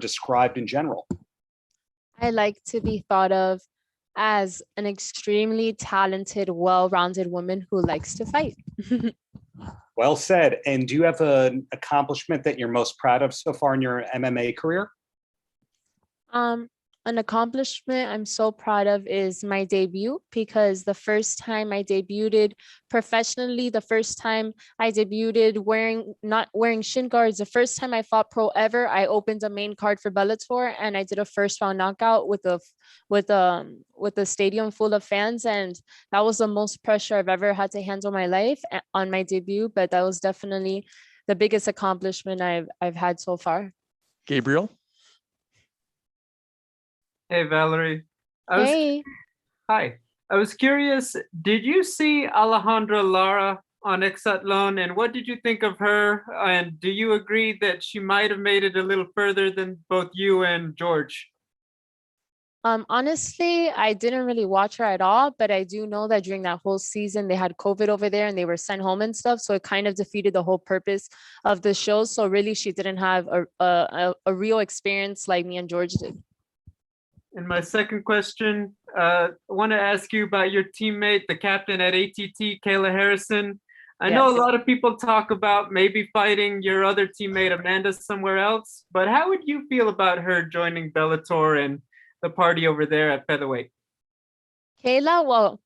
described in general? I like to be thought of as an extremely talented, well-rounded woman who likes to fight. Well said. And do you have an accomplishment that you're most proud of so far in your MMA career? An accomplishment I'm so proud of is my debut, because the first time I debuted professionally, the first time I debuted not wearing shin guards, the first time I fought pro ever, I opened a main card for Bellator and I did a first round knockout with a stadium full of fans, and that was the most pressure I've ever had to handle in my life on my debut. But that was definitely the biggest accomplishment I've had so far. Gabriel? Hey, Valerie. Hey. Hi. I was curious, did you see Alejandra Lara on Exatlon, and what did you think of her? And do you agree that she might have made it a little further than both you and George? Honestly, I didn't really watch her at all, but I do know that during that whole season, they had COVID over there and they were sent home and stuff. So it kind of defeated the whole purpose of the show. So really, she didn't have a real experience like me and George did. And my second question, I want to ask you about your teammate, the captain at ATT, Kayla Harrison. I know a lot of people talk about maybe fighting your other teammate, Amanda, somewhere else, but how would you feel about her joining Bellator and the party over there at featherweight? Kayla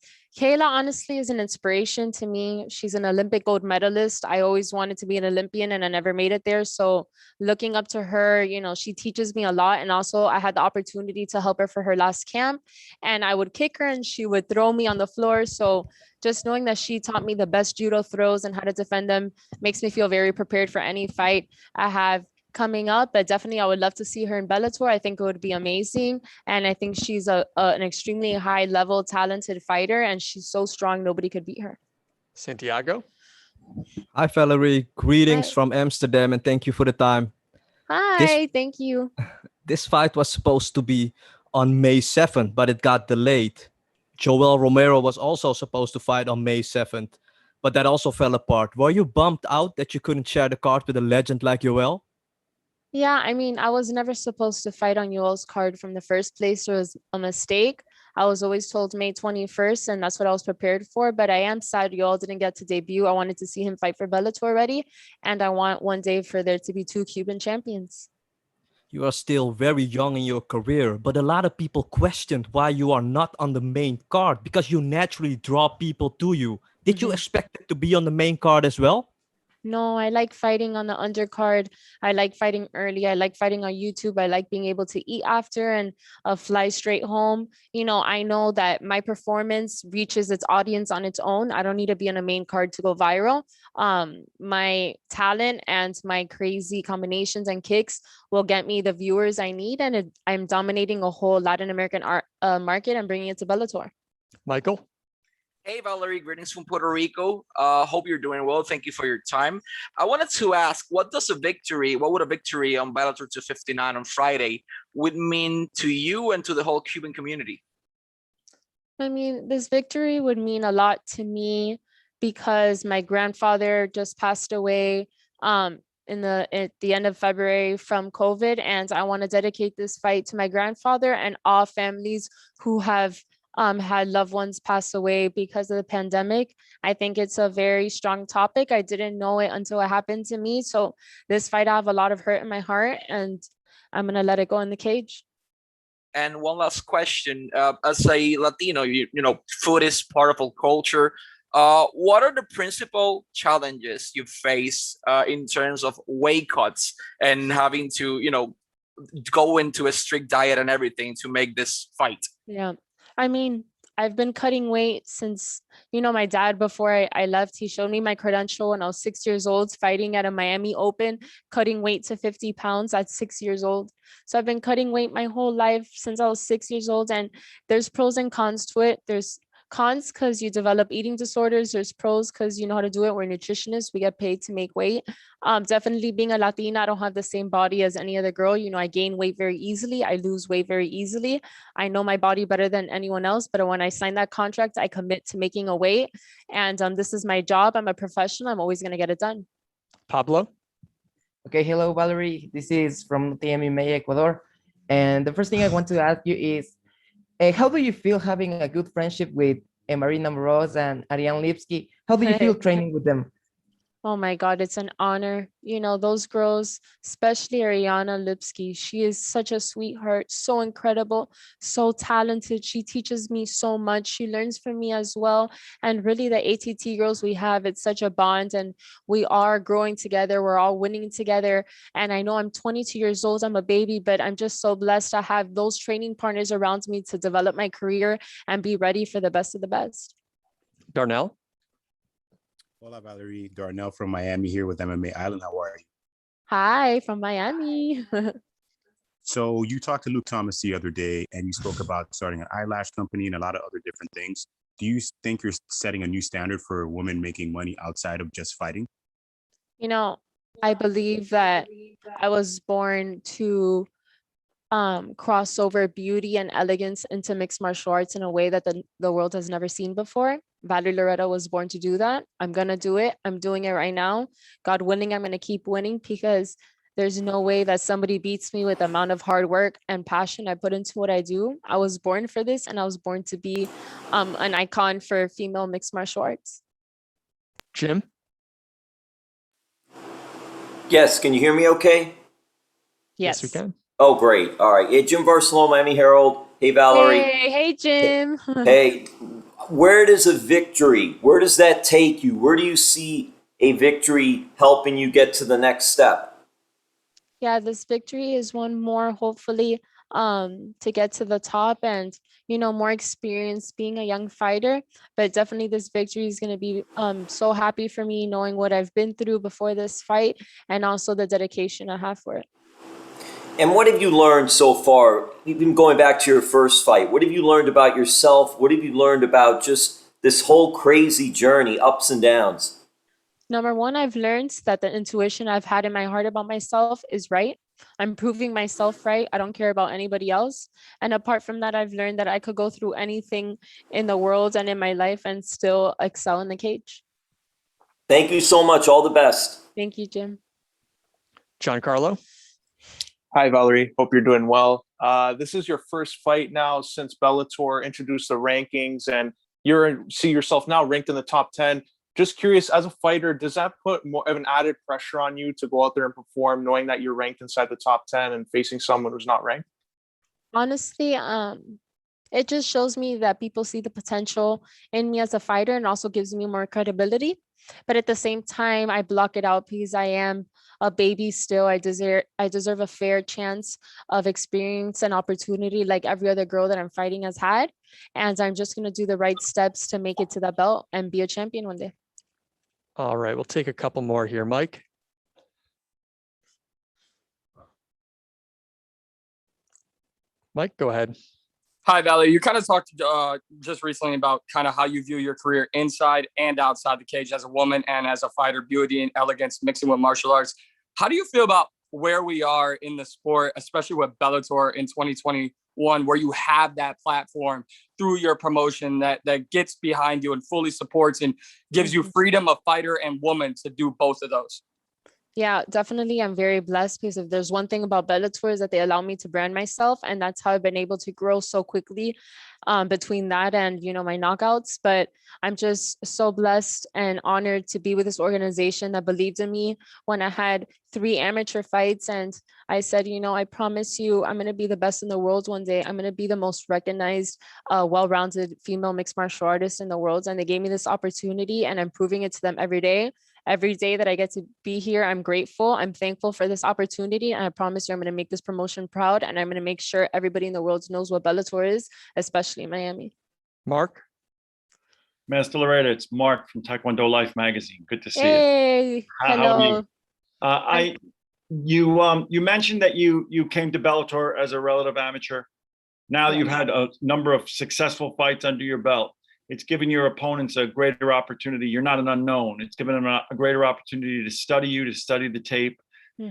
honestly is an inspiration to me. She's an Olympic gold medalist. I always wanted to be an Olympian and I never made it there. So looking up to her, she teaches me a lot. And also I had the opportunity to help her for her last camp, and I would kick her and she would throw me on the floor. So just knowing that she taught me the best judo throws and how to defend them makes me feel very prepared for any fight I have coming up. But definitely I would love to see her in Bellator. I think it would be amazing, and I think she's an extremely high level talented fighter, and she's so strong nobody could beat her. Santiago? Hi Valerie, greetings Hi. from Amsterdam, and thank you for the time. Hi, thank you. This fight was supposed to be on May 7th, but it got delayed. Joel Romero was also supposed to fight on May 7th, but that also fell apart. Were you bummed out that you couldn't share the card with a legend like Joel? Yeah, I mean, I was never supposed to fight on Yoel's card from the first place. It was a mistake. I was always told May 21st, and that's what I was prepared for. But I am sad Yoel didn't get to debut. I wanted to see him fight for Bellator already, and I want one day for there to be 2 Cuban champions. You are still very young in your career, but a lot of people questioned why you are not on the main card, because you naturally draw people to you. Did you expect it to be on the main card as well? No, I like fighting on the undercard. I like fighting early. I like fighting on YouTube. I like being able to eat after and fly straight home. I know that my performance reaches its audience on its own. I don't need to be on a main card to go viral. My talent and my crazy combinations and kicks will get me the viewers I need, and I'm dominating a whole Latin American market and bringing it to Bellator. Michael? Hey, Valerie, greetings from Puerto Rico. Hope you're doing well. Thank you for your time. I wanted to ask, what would a victory on Bellator 259 on Friday would mean to you and to the whole Cuban community? I mean, this victory would mean a lot to me because my grandfather just passed away at the end of February from COVID, and I want to dedicate this fight to my grandfather and all families who have had loved ones pass away because of the pandemic. I think it's a very strong topic. I didn't know it until it happened to me. So this fight, I have a lot of hurt in my heart, and I'm going to let it go in the cage. And one last question. As a Latino, food is part of our culture. What are the principal challenges you face in terms of weight cuts and having to, go into a strict diet and everything to make this fight? Yeah. I mean, I've been cutting weight since, my dad, before I left, he showed me my credential when I was 6 years old, fighting at a Miami Open, cutting weight to 50 pounds at 6 years old. So I've been cutting weight my whole life since I was 6 years old. And there's pros and cons to it. There's cons because you develop eating disorders. There's pros because you know how to do it. We're nutritionists. We get paid to make weight. Definitely being a Latina, I don't have the same body as any other girl. I gain weight very easily. I lose weight very easily. I know my body better than anyone else. But when I sign that contract, I commit to making a weight. And this is my job. I'm a professional. I'm always going to get it done. Pablo? Okay, hello, Valerie. This is from TMMA Ecuador. And the first thing I want to ask you is, how do you feel having a good friendship with Marina Moroz and Ariane Lipsky? How do you feel training with them? Oh my God, it's an honor. You know, those girls, especially Ariana Lipsky, she is such a sweetheart, so incredible, so talented. She teaches me so much. She learns from me as well. And really, the ATT girls we have, it's such a bond, and we are growing together. We're all winning together. And I know I'm 22 years old, I'm a baby, but I'm just so blessed to have those training partners around me to develop my career and be ready for the best of the best. Darnell? Hola, Valerie. Darnell from Miami here with MMA Island. How are you? Hi, from Miami. So you talked to Luke Thomas the other day and you spoke about starting an eyelash company and a lot of other different things. Do you think you're setting a new standard for women making money outside of just fighting? You know, I believe that I was born to cross over beauty and elegance into mixed martial arts in a way that the world has never seen before. Valerie Loureda was born to do that. I'm going to do it. I'm doing it right now. God willing, I'm going to keep winning because there's no way that somebody beats me with the amount of hard work and passion I put into what I do. I was born for this, and I was born to be an icon for female mixed martial arts. Jim? Yes, can you hear me okay? Yes. We can. Oh, great. All right. Hey, Jim Barcelona, Miami Herald. Hey, Valerie. Hey, Jim. Hey, where does that take you? Where do you see a victory helping you get to the next step? Yeah, this victory is one more, hopefully, to get to the top and, you know, more experience being a young fighter. But definitely this victory is going to be so happy for me knowing what I've been through before this fight and also the dedication I have for it. And what have you learned so far, even going back to your first fight? What have you learned about yourself? What have you learned about just this whole crazy journey, ups and downs? Number one, I've learned that the intuition I've had in my heart about myself is right. I'm proving myself right. I don't care about anybody else. And apart from that, I've learned that I could go through anything in the world and in my life and still excel in the cage. Thank you so much. All the best. Thank you, Jim. Giancarlo? Hi, Valerie. Hope you're doing well. This is your first fight now since Bellator introduced the rankings, and you see yourself now ranked in the top 10. Just curious, as a fighter, does that put more of an added pressure on you to go out there and perform, knowing that you're ranked inside the top 10 and facing someone who's not ranked? Honestly, it just shows me that people see the potential in me as a fighter and also gives me more credibility. But at the same time, I block it out because I am a baby still. I deserve a fair chance of experience and opportunity like every other girl that I'm fighting has had. And I'm just going to do the right steps to make it to the belt and be a champion one day. All right, we'll take a couple more here. Mike? Mike, go ahead. Hi, Valerie. You kind of talked just recently about kind of how you view your career inside and outside the cage as a woman and as a fighter, beauty and elegance mixing with martial arts. How do you feel about where we are in the sport, especially with Bellator in 2021, where you have that platform through your promotion that gets behind you and fully supports and gives you freedom of fighter and woman to do both of those? Yeah, definitely. I'm very blessed because if there's one thing about Bellator is that they allow me to brand myself, and that's how I've been able to grow so quickly between that and, you know, my knockouts. But I'm just so blessed and honored to be with this organization that believed in me when I had 3 amateur fights. And I said, you know, I promise you, I'm going to be the best in the world one day. I'm going to be the most recognized, well-rounded female mixed martial artist in the world. And they gave me this opportunity, and I'm proving it to them every day. Every day that I get to be here, I'm grateful. I'm thankful for this opportunity. And I promise you, I'm going to make this promotion proud. And I'm going to make sure everybody in the world knows what Bellator is, especially in Miami. Mark? Master Loureda, it's Mark from Taekwondo Life magazine. Good to see you. Hey, hello. How are you? You mentioned that you came to Bellator as a relative amateur. Now you've had a number of successful fights under your belt. It's given your opponents a greater opportunity. You're not an unknown. It's given them a greater opportunity to study you, to study the tape,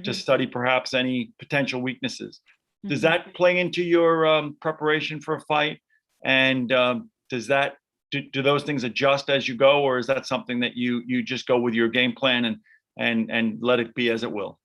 to study perhaps any potential weaknesses. Does that play into your preparation for a fight? And does that do those things adjust as you go, or is that something that you just go with your game plan and let it be as it will?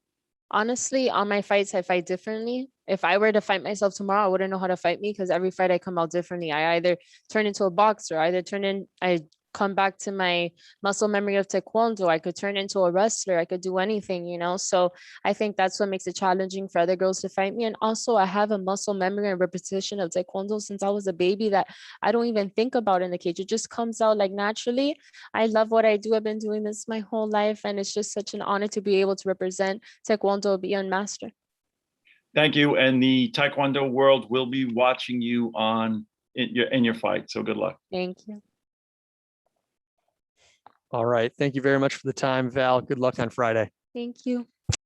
Honestly, on my fights, I fight differently. If I were to fight myself tomorrow, I wouldn't know how to fight me because every fight I come out differently. I either turn into a boxer, I come back to my muscle memory of taekwondo. I could turn into a wrestler. I could do anything, you know? So I think that's what makes it challenging for other girls to fight me. And also I have a muscle memory and repetition of taekwondo since I was a baby that I don't even think about in the cage. It just comes out like naturally. I love what I do. I've been doing this my whole life. And it's just such an honor to be able to represent taekwondo beyond master. Thank you. And the Taekwondo world will be watching you in your fight. So good luck. Thank you. All right. Thank you very much for the time, Val. Good luck on Friday. Thank you.